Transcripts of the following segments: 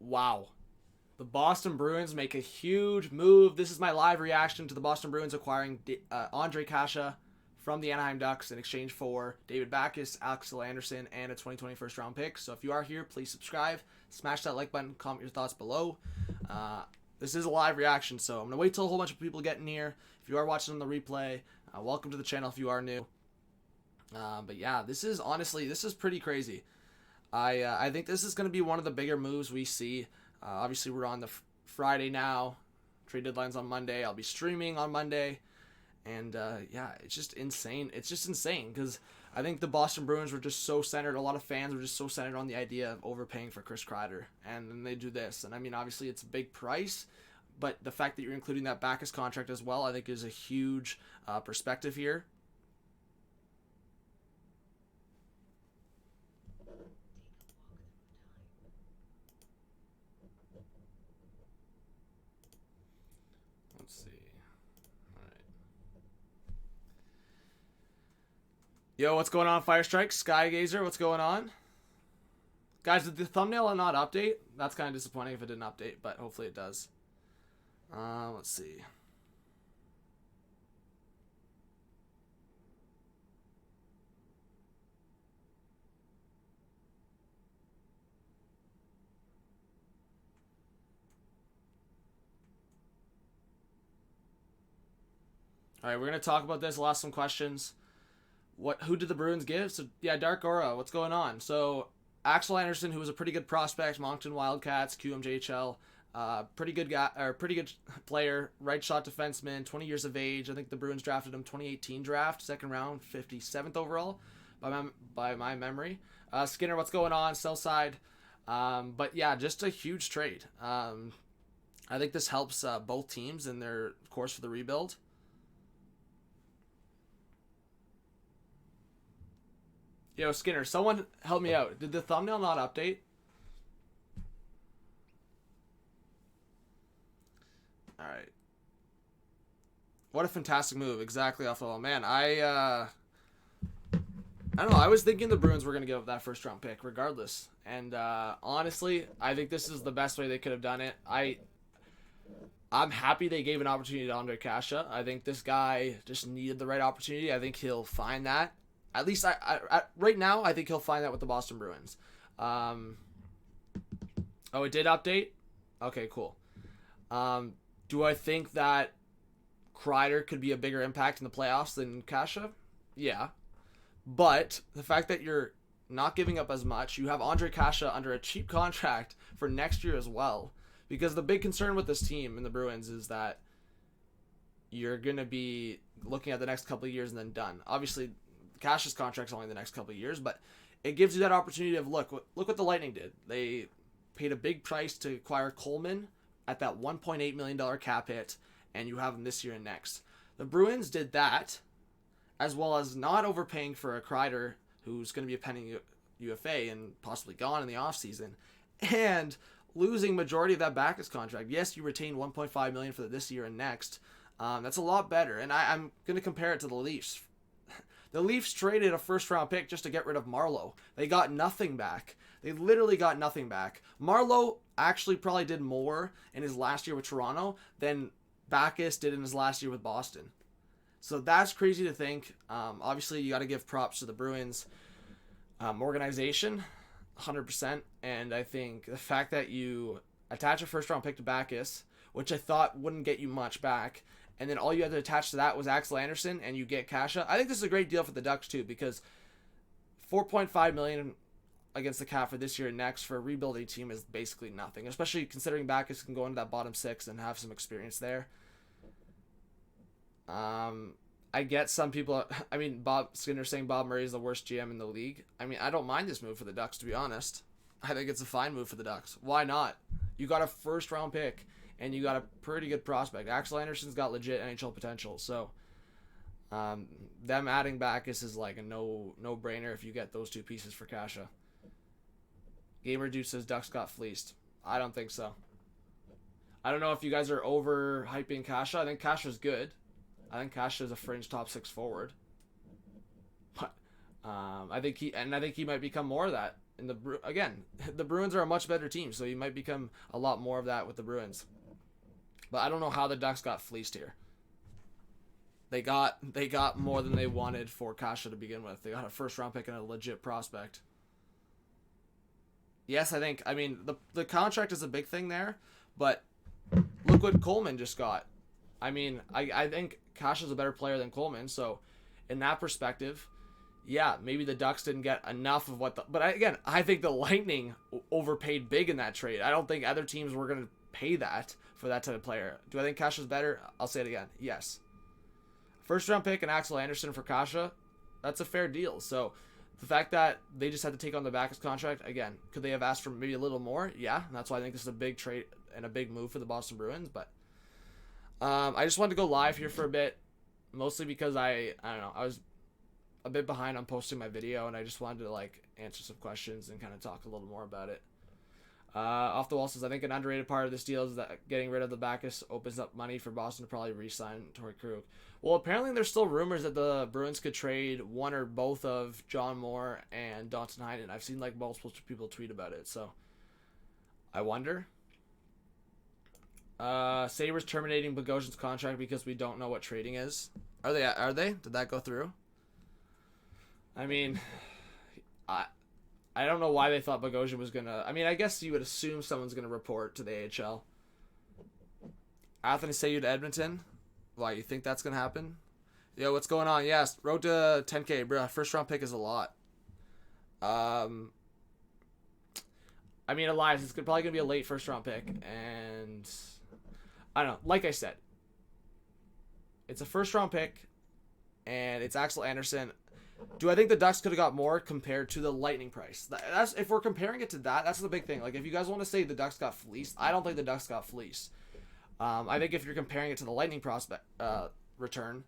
Wow. The Boston Bruins make a huge move. This is my live reaction to the Boston Bruins acquiring Ondrej Kase from the Anaheim Ducks in exchange for David Backes, Axel Anderson, and a 2020 first round pick. So if you are here, please subscribe, smash that like button, comment your thoughts below. This is a live reaction, so I'm going to wait till a whole bunch of people get in here. If you are watching on the replay, welcome to the channel if you are new. But yeah, this is pretty crazy. I think this is going to be one of the bigger moves we see. Obviously, we're on the Friday now. Trade deadline's on Monday. I'll be streaming on Monday. And yeah, it's just insane. It's just insane because I think the Boston Bruins were just so centered. A lot of fans were just so centered on the idea of overpaying for Chris Kreider. And then they do this. And I mean, obviously, it's a big price. But the fact that you're including that Backes contract as well, I think is a huge perspective here. Let's see. All right. Yo, what's going on, Firestrike? Skygazer, what's going on? Guys, did the thumbnail not update? That's kind of disappointing if it didn't update, but hopefully it does. Let's see. All right, we're going to talk about this. I'll ask some questions. Who did the Bruins give? So, yeah, Dark Aura, what's going on? So, Axel Anderson, who was a pretty good prospect, Moncton Wildcats, QMJHL, pretty good guy, or pretty good player, right shot defenseman, 20 years of age. I think the Bruins drafted him 2018 draft, second round, 57th overall, by my memory. Skinner, what's going on? Sell side. But yeah, just a huge trade. I think this helps both teams in their course for the rebuild. Yo, Skinner, someone help me out. Did the thumbnail not update? Alright. What a fantastic move. Exactly off the wall. Man, I don't know. I was thinking the Bruins were going to give up that first round pick regardless. And honestly, I think this is the best way they could have done it. I'm happy they gave an opportunity to Ondrej Kase. I think this guy just needed the right opportunity. I think he'll find that. At least right now, I think he'll find that with the Boston Bruins. Oh, it did update? Okay, cool. Do I think that Kreider could be a bigger impact in the playoffs than Kase? Yeah. But the fact that you're not giving up as much, you have Ondrej Kase under a cheap contract for next year as well. Because the big concern with this team and the Bruins is that you're going to be looking at the next couple of years and then done. Obviously, Kase's contract's only the next couple of years, but it gives you that opportunity of look what the Lightning did. They paid a big price to acquire Coleman at that $1.8 million cap hit, and you have him this year and next. The Bruins did that, as well as not overpaying for a Kreider who's going to be a pending UFA and possibly gone in the offseason, and losing majority of that Backes contract. Yes, you retain $1.5 million for this year and next. That's a lot better, and I'm going to compare it to the Leafs. The Leafs traded a first-round pick just to get rid of Marleau. They got nothing back. They literally got nothing back. Marleau actually probably did more in his last year with Toronto than Backes did in his last year with Boston. So that's crazy to think. Obviously, you got to give props to the Bruins organization, 100%. And I think the fact that you attach a first-round pick to Backes, which I thought wouldn't get you much back, and then all you had to attach to that was Axel Anderson, and you get Kase. I think this is a great deal for the Ducks too, because $4.5 million against the cap for this year and next for a rebuilding team is basically nothing, especially considering Backes can go into that bottom six and have some experience there. I get some people. I mean, Bob Skinner saying Bob Murray is the worst GM in the league. I mean, I don't mind this move for the Ducks, to be honest. I think it's a fine move for the Ducks. Why not? You got a first round pick. And you got a pretty good prospect. Axel Anderson's got legit NHL potential. So, them adding Backes is like a no-brainer if you get those two pieces for Kase. Gamer Dude says Ducks got fleeced. I don't think so. I don't know if you guys are overhyping Kase. I think Kase's good. I think Kase is a fringe top six forward. But I think he might become more of that. And again, the Bruins are a much better team, so you might become a lot more of that with the Bruins. But I don't know how the Ducks got fleeced here. They got more than they wanted for Kase to begin with. They got a first round pick and a legit prospect. Yes, I mean the contract is a big thing there, but look what Coleman just got. I mean, I think Kase is a better player than Coleman, so in that perspective, yeah, maybe the Ducks didn't get enough of but I think the Lightning overpaid big in that trade. I don't think other teams were going to pay that for that type of player. Do I think Kase is better? I'll say it again. Yes. First round pick and Axel Anderson for Kase, that's a fair deal. So the fact that they just had to take on the Backes contract, again, could they have asked for maybe a little more? Yeah, and that's why I think this is a big trade and a big move for the Boston Bruins. But I just wanted to go live here for a bit, mostly because I don't know, I was a bit behind on posting my video, and I just wanted to answer some questions and kind of talk a little more about it. Off the wall says, I think an underrated part of this deal is that getting rid of the Backes opens up money for Boston to probably re-sign Torrey Krug. Well, apparently there's still rumors that the Bruins could trade one or both of John Moore and Danton Heinen. I've seen multiple people tweet about it, so I wonder. Sabres terminating Bogosian's contract because we don't know what trading is. Are they? Did that go through? I mean, I don't know why they thought Bogosian was going to... I mean, I guess you would assume someone's going to report to the AHL. Anthony Sayou to Edmonton. Why, you think that's going to happen? Yo, what's going on? Yes, road to 10K, bro. First round pick is a lot. I mean, Elias, it's probably going to be a late first round pick. And I don't know. Like I said, it's a first round pick. And it's Axel Anderson. Do I think the Ducks could have got more compared to the Lightning price? That's if we're comparing it to that, that's the big thing. If you guys want to say the Ducks got fleeced, I don't think the Ducks got fleeced. I think if you're comparing it to the Lightning prospect return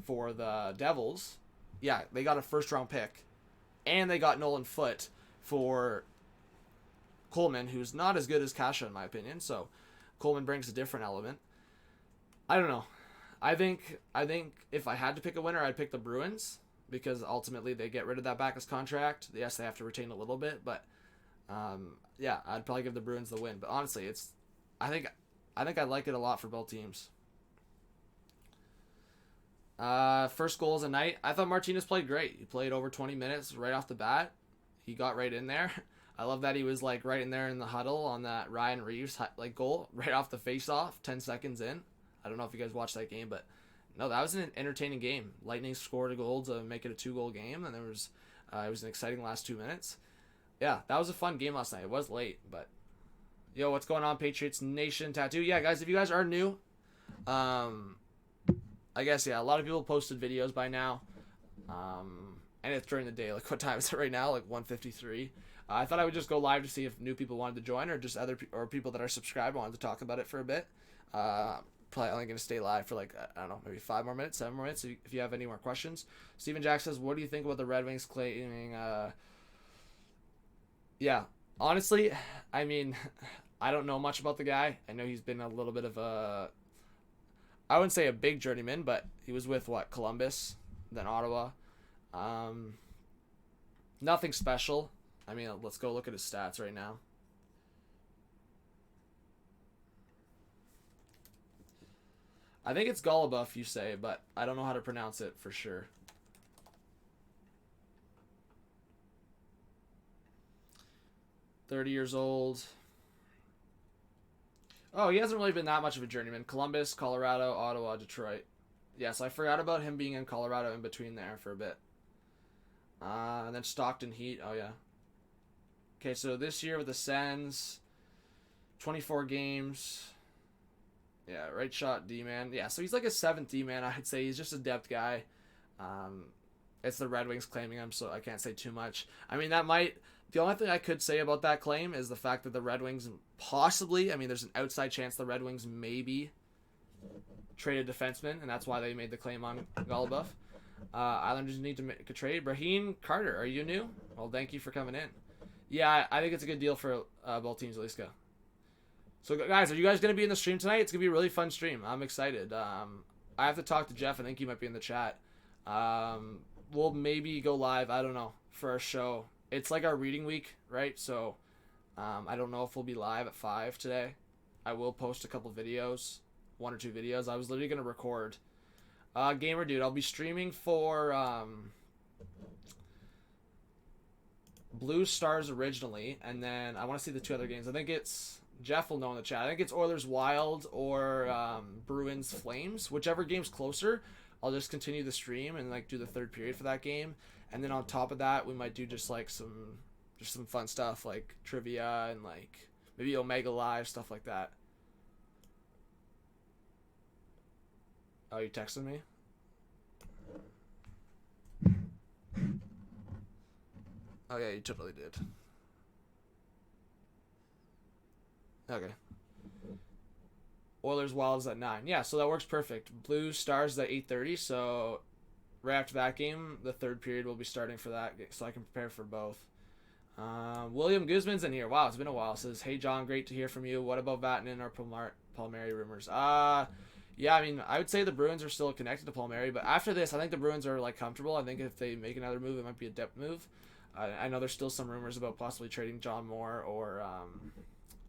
for the Devils, yeah, they got a first-round pick, and they got Nolan Foote for Coleman, who's not as good as Kase in my opinion. So Coleman brings a different element. I don't know. I think if I had to pick a winner, I'd pick the Bruins, because ultimately they get rid of that Backes contract. Yes, they have to retain a little bit, but yeah, I'd probably give the Bruins the win. But honestly, I think I like it a lot for both teams. First goal of the night. I thought Martinez played great. He played over 20 minutes right off the bat. He got right in there. I love that he was right in there in the huddle on that Ryan Reeves goal right off the face-off, 10 seconds in. I don't know if you guys watched that game, but no, that was an entertaining game. Lightning scored a goal to make it a 2-goal game, and it was an exciting last 2 minutes. Yeah, that was a fun game last night. It was late, but yo, what's going on, Patriots Nation Tattoo? Yeah, guys, if you guys are new, I guess, yeah, a lot of people posted videos by now, and it's during the day. What time is it right now? 1:53. I thought I would just go live to see if new people wanted to join, or just or people that are subscribed wanted to talk about it for a bit. Probably only going to stay live for I don't know, maybe 5 more minutes, 7 more minutes, if you have any more questions. Steven Jack says, what do you think about the Red Wings claiming, yeah, honestly, I mean, I don't know much about the guy. I know he's been a little bit of I wouldn't say a big journeyman, but he was with, Columbus, then Ottawa. Nothing special. I mean, let's go look at his stats right now. I think it's Golubuff, you say, but I don't know how to pronounce it for sure. $30 old. Oh, he hasn't really been that much of a journeyman. Columbus, Colorado, Ottawa, Detroit. Yes, I forgot about him being in Colorado in between there for a bit. And then Stockton Heat. Oh, yeah. Okay, so this year with the Sens, 24 games. Yeah, right shot D-man. Yeah, so he's a 7th D-man, I'd say. He's just a depth guy. It's the Red Wings claiming him, so I can't say too much. I mean, the only thing I could say about that claim is the fact that the Red Wings possibly, there's an outside chance the Red Wings maybe traded defenseman, and that's why they made the claim on Golubuff. Islanders need to make a trade. Brahim Carter, are you new? Well, thank you for coming in. Yeah, I think it's a good deal for both teams, Aliska. So, guys, are you guys going to be in the stream tonight? It's going to be a really fun stream. I'm excited. I have to talk to Jeff. I think he might be in the chat. We'll maybe go live, I don't know, for a show it's like our reading week, right? So I don't know if we'll be live at 5 today. I will post a couple videos, 1 or 2 videos. I was literally going to record. Gamer Dude, I'll be streaming for Blue Stars originally, and then I want to see the 2 other games. I think it's, Jeff will know in the chat, I think it's Oilers Wild or Bruins Flames. Whichever game's closer, I'll just continue the stream and like do the 3rd period for that game. And then on top of that, we might do just like some fun stuff like trivia and like maybe Omega Live, stuff like that. Oh, you texted me? Oh yeah, you totally did. Okay. Oilers Wild is at 9. Yeah, so that works perfect. Blue Stars is at 8:30, so right after that game, the 3rd period will be starting for that, so I can prepare for both. William Guzman's in here. Wow, it's been a while. Says, hey John, great to hear from you. What about Vatanen or Palmieri rumors? Yeah, I mean, I would say the Bruins are still connected to Palmieri, but after this, I think the Bruins are like comfortable. I think if they make another move, it might be a depth move. I know there's still some rumors about possibly trading John Moore or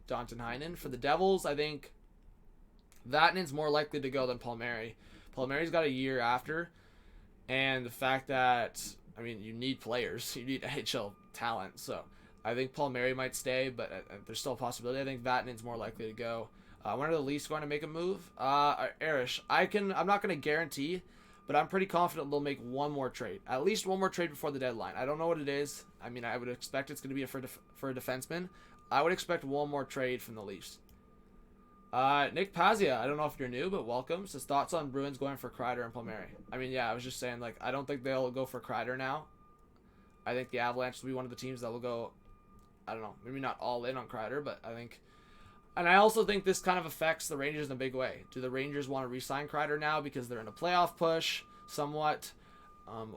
Danton Heinen. For the Devils, I think Vatanen's more likely to go than Palmieri. Palmieri's got a year after, and the fact that, I mean, you need players. You need NHL talent, so I think Palmieri might stay, but there's still a possibility. I think Vatanen's more likely to go. When are the Leafs going to make a move? Arish, I'm not going to guarantee, but I'm pretty confident they'll make one more trade. At least one more trade before the deadline. I don't know what it is. I mean, I would expect it's going to be for a defenseman. I would expect one more trade from the Leafs. Nick Pazia, I don't know if you're new, but welcome. Says thoughts on Bruins going for Kreider and Palmieri. I mean, yeah, I was just saying, like, I don't think they'll go for Kreider now. I think the Avalanche will be one of the teams that will go, I don't know, maybe not all in on Kreider, but I think, and I also think this kind of affects the Rangers in a big way. Do the Rangers want to re-sign Kreider now because they're in a playoff push somewhat?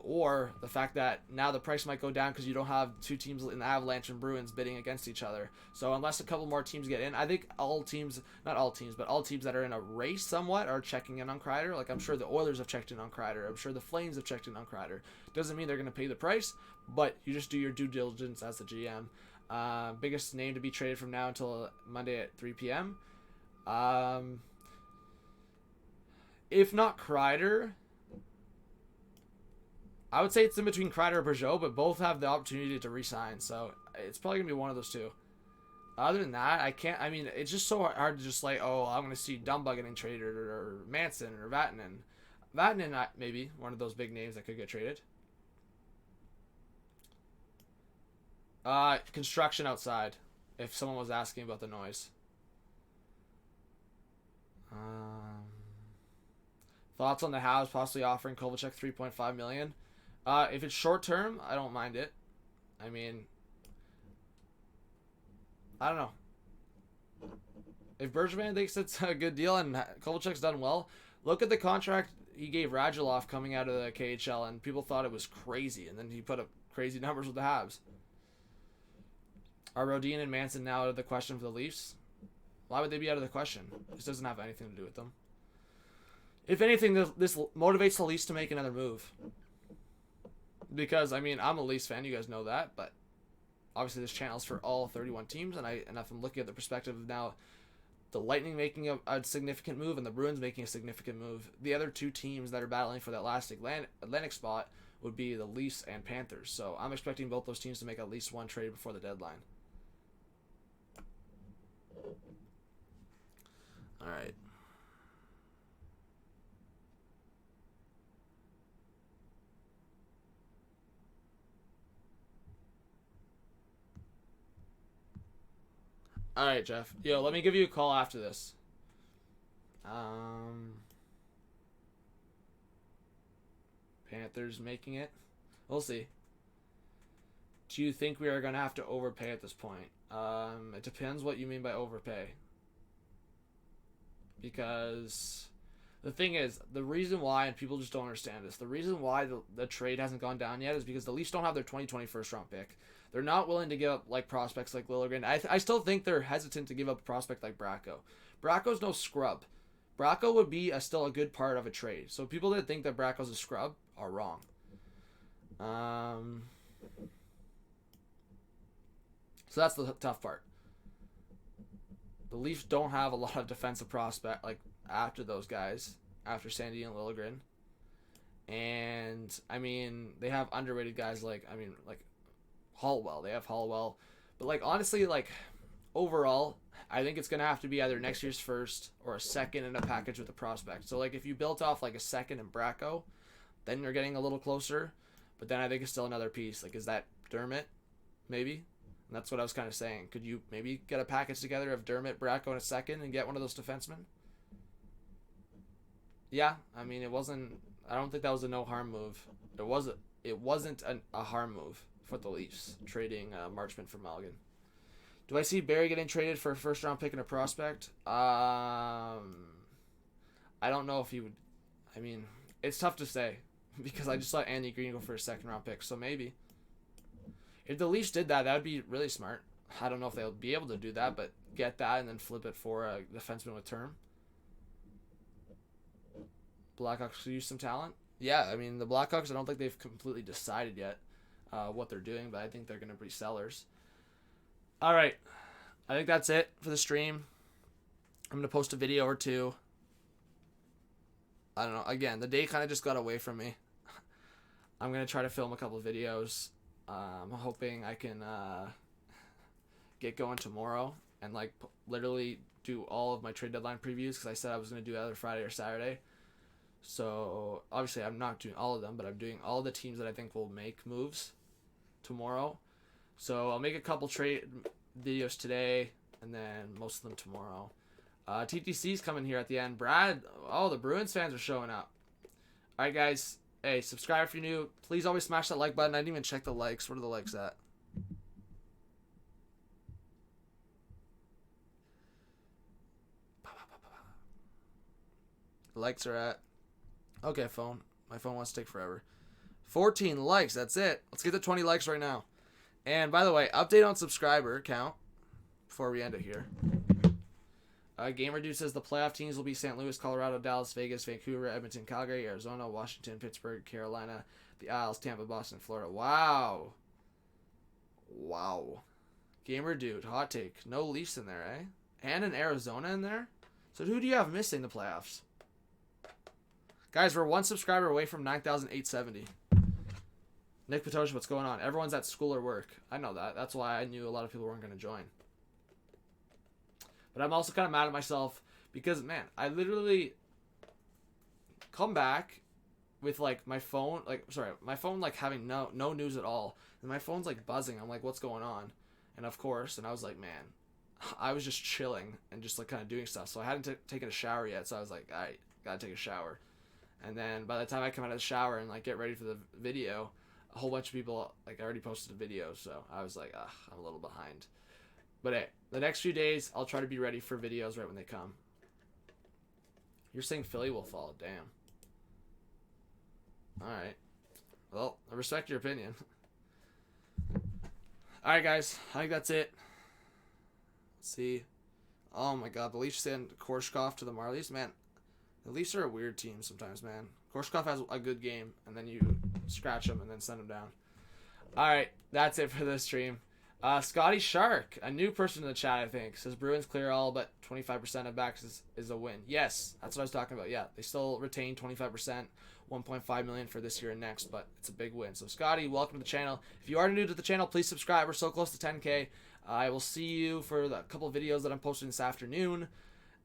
Or the fact that now the price might go down because you don't have 2 teams in the Avalanche and Bruins bidding against each other. So unless a couple more teams get in, I think all teams, not all teams, but all teams that are in a race somewhat are checking in on Kreider. Like, I'm sure the Oilers have checked in on Kreider. I'm sure the Flames have checked in on Kreider. Doesn't mean they're going to pay the price, but you just do your due diligence as the GM. Biggest name to be traded from now until Monday at 3 p.m. If not Kreider, I would say it's in between Kreider and Bergeau, but both have the opportunity to re-sign, so it's probably going to be one of those 2. Other than that, I mean, it's just so hard to just like, oh, I'm going to see Dumba getting traded or Manson or Vatanen. Vatanen, maybe, one of those big names that could get traded. Construction outside, if someone was asking about the noise. Thoughts on the Habs possibly offering Kovalchuk $3.5 million? If it's short term, I don't mind it. I mean, I don't know. If Bergevin thinks it's a good deal and Kovalchuk's done well, look at the contract he gave Radulov coming out of the KHL, and people thought it was crazy, and then he put up crazy numbers with the Habs. Are Rodin and Manson now out of the question for the Leafs? Why would they be out of the question? This doesn't have anything to do with them. If anything, this motivates the Leafs to make another move. Because, I mean, I'm a Leafs fan, you guys know that, but obviously this channel's for all 31 teams, and if I'm looking at the perspective of now the Lightning making a significant move and the Bruins making a significant move, the other 2 teams that are battling for that last Atlantic spot would be the Leafs and Panthers. So I'm expecting both those teams to make at least one trade before the deadline. All right. All right, Jeff. Yo, let me give you a call after this. Panthers making it. We'll see. Do you think we are going to have to overpay at this point? It depends what you mean by overpay. Because the thing is, the reason why, and people just don't understand this, the reason why the trade hasn't gone down yet is because the Leafs don't have their 2020 first round pick. They're not willing to give up like prospects like Liljegren. I still think they're hesitant to give up a prospect like Bracco. Bracco's no scrub. Bracco would be still a good part of a trade. So people that think that Bracco's a scrub are wrong. So that's the tough part. The Leafs don't have a lot of defensive prospect like after those guys, after Sandy and Liljegren. And I mean, they have underrated guys like Hollowell. They have Hollowell. But like honestly, like overall, I think it's gonna have to be either next year's first or a second in a package with a prospect. So like if you built off like a second in Bracco, then you're getting a little closer. But then I think it's still another piece. Like, is that Dermott? Maybe? And that's what I was kind of saying. Could you maybe get a package together of Dermott, Bracco in a second and get one of those defensemen? Yeah, I mean, it wasn't... I don't think that was a no-harm move. It wasn't a harm move for the Leafs, trading Marchment for Malgin. Do I see Barrie getting traded for a first-round pick and a prospect? I don't know if he would... I mean, it's tough to say because I just let Andy Green go for a second-round pick, so maybe. If the Leafs did that, that would be really smart. I don't know if they'll be able to do that, but get that and then flip it for a defenseman with term. Blackhawks use some talent. Yeah, I mean, the Blackhawks, I don't think they've completely decided yet what they're doing, but I think they're going to be sellers. All right. I think that's it for the stream. I'm going to post a video or two. I don't know. Again, the day kind of just got away from me. I'm going to try to film a couple of videos. I'm hoping I can get going tomorrow and like literally do all of my trade deadline previews because I said I was going to do either Friday or Saturday. So obviously I'm not doing all of them, but I'm doing all the teams that I think will make moves tomorrow. So I'll make a couple trade videos today and then most of them tomorrow. TTC's coming here at the end. Brad, the Bruins fans are showing up. All right, guys. Hey, subscribe if you're new. Please always smash that like button. I didn't even check the likes. What are the likes at? The likes are at... Okay, phone. My phone wants to take forever. 14 likes. That's it. Let's get to 20 likes right now. And by the way, update on subscriber count before we end it here. Gamer Dude says the playoff teams will be St. Louis, Colorado, Dallas, Vegas, Vancouver, Edmonton, Calgary, Arizona, Washington, Pittsburgh, Carolina, the Isles, Tampa, Boston, Florida. Wow. Gamer Dude, hot take. No Leafs in there, eh? And an Arizona in there? So who do you have missing the playoffs? Guys, we're one subscriber away from 9,870. Nick Patosha, what's going on? Everyone's at school or work. I know that. That's why I knew a lot of people weren't going to join. But I'm also kind of mad at myself because, man, I literally come back with, like, my phone, like, having no news at all. And my phone's, like, buzzing. I'm like, what's going on? And, of course, I was like, man, I was just chilling and just, like, kind of doing stuff. So I hadn't taken a shower yet. So I was like, all right, got to take a shower. And then by the time I come out of the shower and, like, get ready for the video, a whole bunch of people, like, already posted a video. So I was like, I'm a little behind. But hey, the next few days, I'll try to be ready for videos right when they come. You're saying Philly will fall. Damn. Alright. Well, I respect your opinion. Alright, guys. I think that's it. Let's see. Oh, my God. The Leafs send Korshkov to the Marlies. Man, the Leafs are a weird team sometimes, man. Korshkov has a good game, and then you scratch him and then send him down. Alright. That's it for this stream. Scotty Shark, a new person in the chat, I think, says Bruins clear all but 25% of backs is a win. Yes, that's what I was talking about. Yeah, they still retain 25%, $1.5 million for this year and next, but it's a big win. So, Scotty, welcome to the channel. If you are new to the channel, please subscribe. We're so close to 10K. I will see you for the couple of videos that I'm posting this afternoon,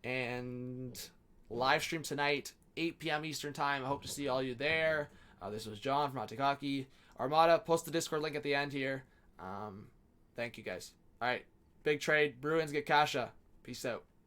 and live stream tonight, 8 p.m. Eastern Time. I hope to see all you there. This was John from Hot Take Hockey. Armada, post the Discord link at the end here. Thank you, guys. All right. Big trade. Bruins get Kasha. Peace out.